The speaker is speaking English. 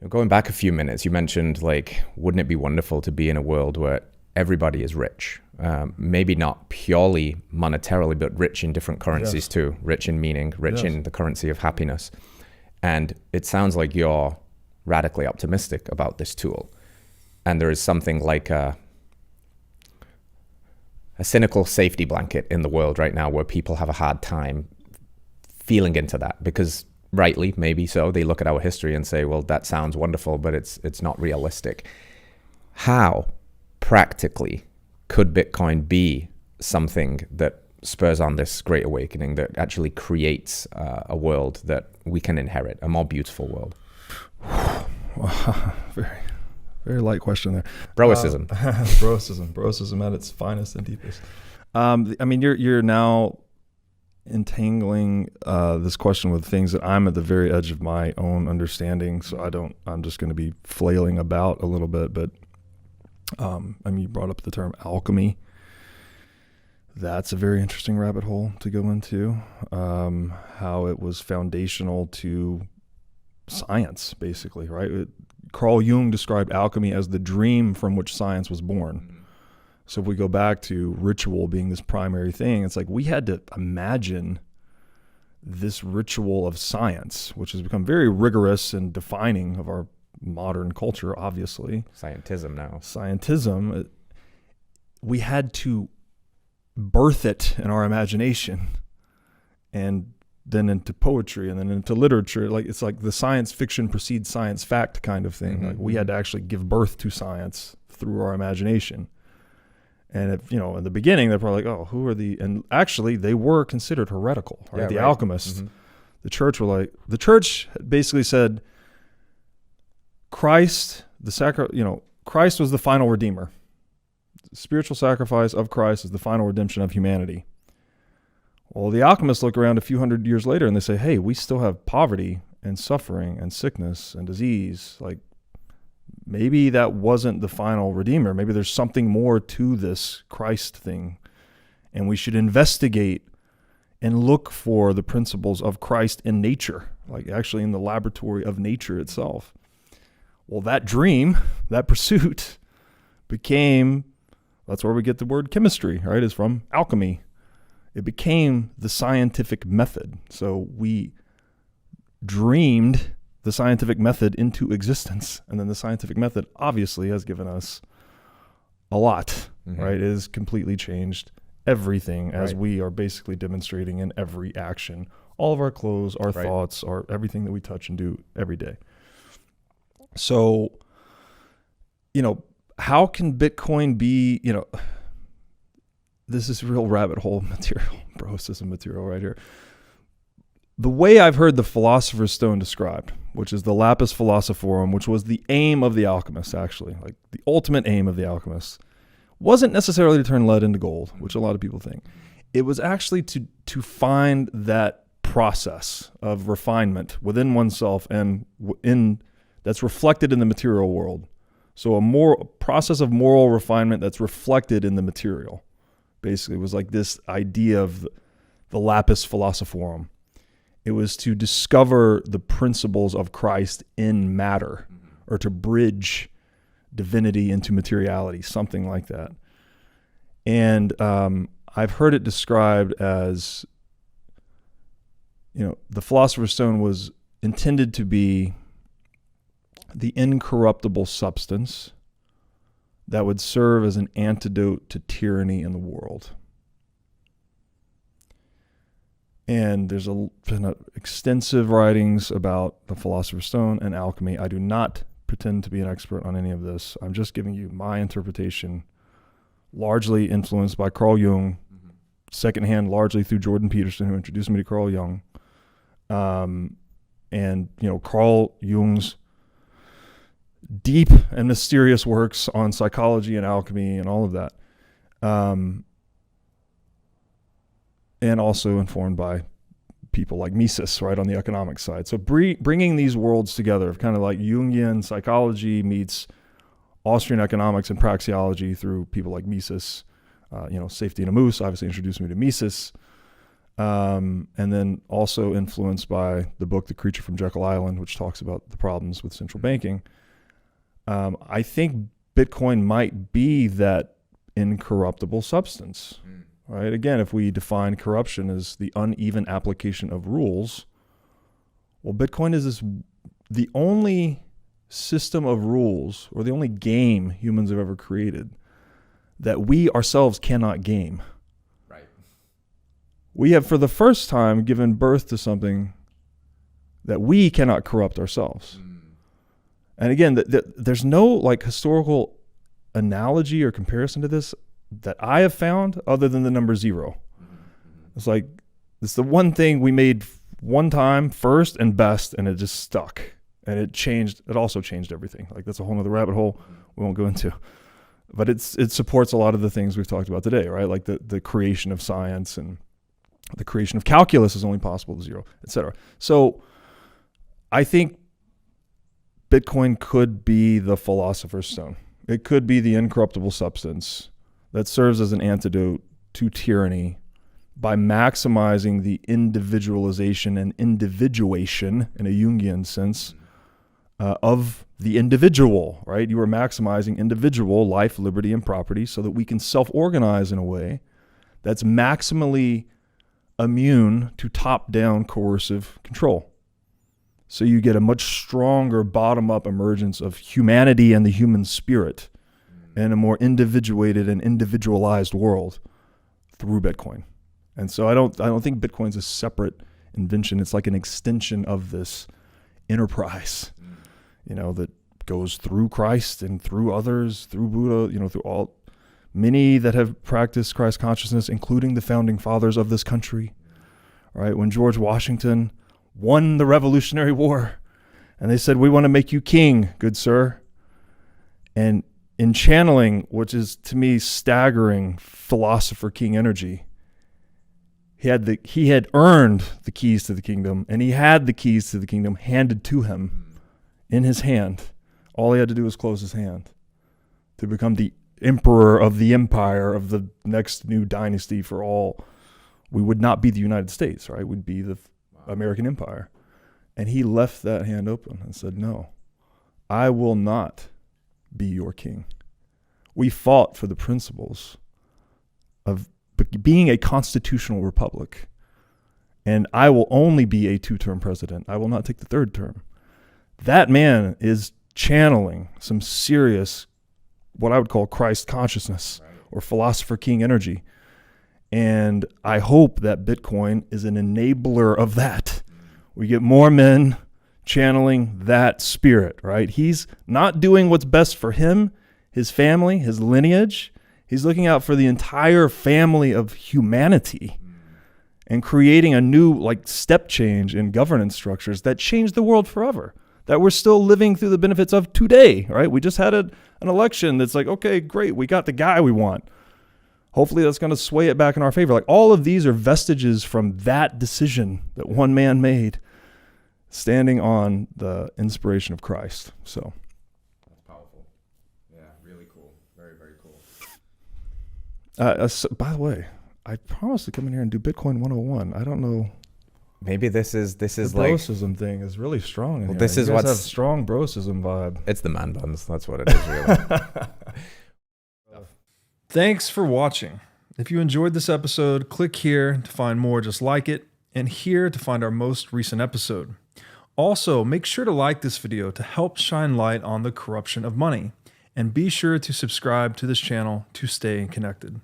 Going back a few minutes, you mentioned, like, wouldn't it be wonderful to be in a world where everybody is rich? Maybe not purely monetarily, but rich in different currencies too. Rich in meaning, rich in the currency of happiness. And it sounds like you're radically optimistic about this tool. And there is something like a cynical safety blanket in the world right now where people have a hard time feeling into that because, rightly, maybe so, they look at our history and say, well, that sounds wonderful, but it's not realistic. How practically could Bitcoin be something that spurs on this great awakening, that actually creates a world that we can inherit, a more beautiful world? Very, very light question there. Broicism. Broicism at its finest and deepest. I mean, you're now entangling this question with things that I'm at the very edge of my own understanding. So I'm just going to be flailing about a little bit, but I mean, you brought up the term alchemy. That's a very interesting rabbit hole to go into, how it was foundational to science, basically, right? Carl Jung described alchemy as the dream from which science was born. So if we go back to ritual being this primary thing, it's like we had to imagine this ritual of science, which has become very rigorous and defining of our modern culture, obviously. Scientism now. Scientism. We had to birth it in our imagination and then into poetry and then into literature. Like it's like the science fiction precedes science fact kind of thing. Like we had to actually give birth to science through our imagination. And if, in the beginning, they're probably like, oh, who are and actually they were considered heretical, right? The alchemists, the church basically said Christ, Christ was the final redeemer. The spiritual sacrifice of Christ is the final redemption of humanity. Well, the alchemists look around a few hundred years later and they say, hey, we still have poverty and suffering and sickness and disease. Like, maybe that wasn't the final redeemer. Maybe there's something more to this Christ thing. And we should investigate and look for the principles of Christ in nature, like actually in the laboratory of nature itself. Well, that dream, that pursuit that's where we get the word chemistry, right? Is from alchemy. It became the scientific method. So we dreamed the scientific method into existence. And then the scientific method obviously has given us a lot, right? It has completely changed everything as we are basically demonstrating in every action. All of our clothes, our thoughts, everything that we touch and do every day. So, how can Bitcoin be, this is real rabbit hole material, broicism material right here. The way I've heard the philosopher's stone described, which is the lapis philosophorum, which was the aim of the alchemists, actually, like the ultimate aim of the alchemists, wasn't necessarily to turn lead into gold, which a lot of people think. It was actually to find that process of refinement within oneself and that's reflected in the material world. So a process of moral refinement that's reflected in the material, basically, was like this idea of the lapis philosophorum. It was to discover the principles of Christ in matter, or to bridge divinity into materiality, something like that. And I've heard it described as, the philosopher's stone was intended to be the incorruptible substance that would serve as an antidote to tyranny in the world. And there's been extensive writings about the philosopher's stone and alchemy. I do not pretend to be an expert on any of this. I'm just giving you my interpretation, largely influenced by Carl Jung, secondhand largely through Jordan Peterson, who introduced me to Carl Jung. And Carl Jung's deep and mysterious works on psychology and alchemy and all of that. And also informed by people like Mises, right, on the economic side. So bringing these worlds together, kind of like Jungian psychology meets Austrian economics and praxeology through people like Mises. Safety and a Moose obviously introduced me to Mises. And then also influenced by the book, The Creature from Jekyll Island, which talks about the problems with central banking. I think Bitcoin might be that incorruptible substance, right? Again, if we define corruption as the uneven application of rules, well, Bitcoin is the only system of rules, or the only game humans have ever created, that we ourselves cannot game. Right. We have, for the first time, given birth to something that we cannot corrupt ourselves. And again, there's no like historical analogy or comparison to this that I have found other than the number 0. It's like, it's the one thing we made one time first and best, and it just stuck. And it also changed everything. Like, that's a whole nother rabbit hole we won't go into. But it supports a lot of the things we've talked about today, right? Like the creation of science, and the creation of calculus is only possible with 0, et cetera. So I think Bitcoin could be the philosopher's stone. It could be the incorruptible substance that serves as an antidote to tyranny by maximizing the individualization and individuation, in a Jungian sense, of the individual, right? You are maximizing individual life, liberty, and property so that we can self-organize in a way that's maximally immune to top-down coercive control. So you get a much stronger bottom-up emergence of humanity and the human spirit in a more individuated and individualized world through Bitcoin. And so I don't think Bitcoin's a separate invention. It's like an extension of this enterprise, that goes through Christ and through others, through Buddha, through many that have practiced Christ consciousness, including the founding fathers of this country, right? When George Washington won the Revolutionary War and they said, "We want to make you king, good sir." And in channeling, which is to me staggering philosopher king energy, he had earned the keys to the kingdom, and he had the keys to the kingdom handed to him in his hand. All he had to do was close his hand to become the emperor of the empire of the next new dynasty for all. We would not be the United States, right? We'd be the American empire. And he left that hand open and said, "No, I will not be your king." We fought for the principles of being a constitutional republic. And I will only be a 2-term president. I will not take the 3rd term. That man is channeling some serious, what I would call Christ consciousness, or philosopher king energy. And I hope that Bitcoin is an enabler of that. We get more men channeling that spirit, right? He's not doing what's best for him, his family, his lineage. He's looking out for the entire family of humanity and creating a new step change in governance structures that change the world forever, that we're still living through the benefits of today, right? We just had an election that's like, okay, great, we got the guy we want. Hopefully that's going to sway it back in our favor. All of these are vestiges from that decision that one man made, standing on the inspiration of Christ. So that's powerful. Yeah, really cool. Very, very cool. By the way, I promised to come in here and do Bitcoin 101. I don't know. Maybe this is the like brocism thing is really strong in here. This is what's have strong brocism vibe. It's the man buns. That's what it is, really. Thanks for watching. If you enjoyed this episode, click here to find more just like it, and here to find our most recent episode. Also, make sure to like this video to help shine light on the corruption of money, and be sure to subscribe to this channel to stay connected.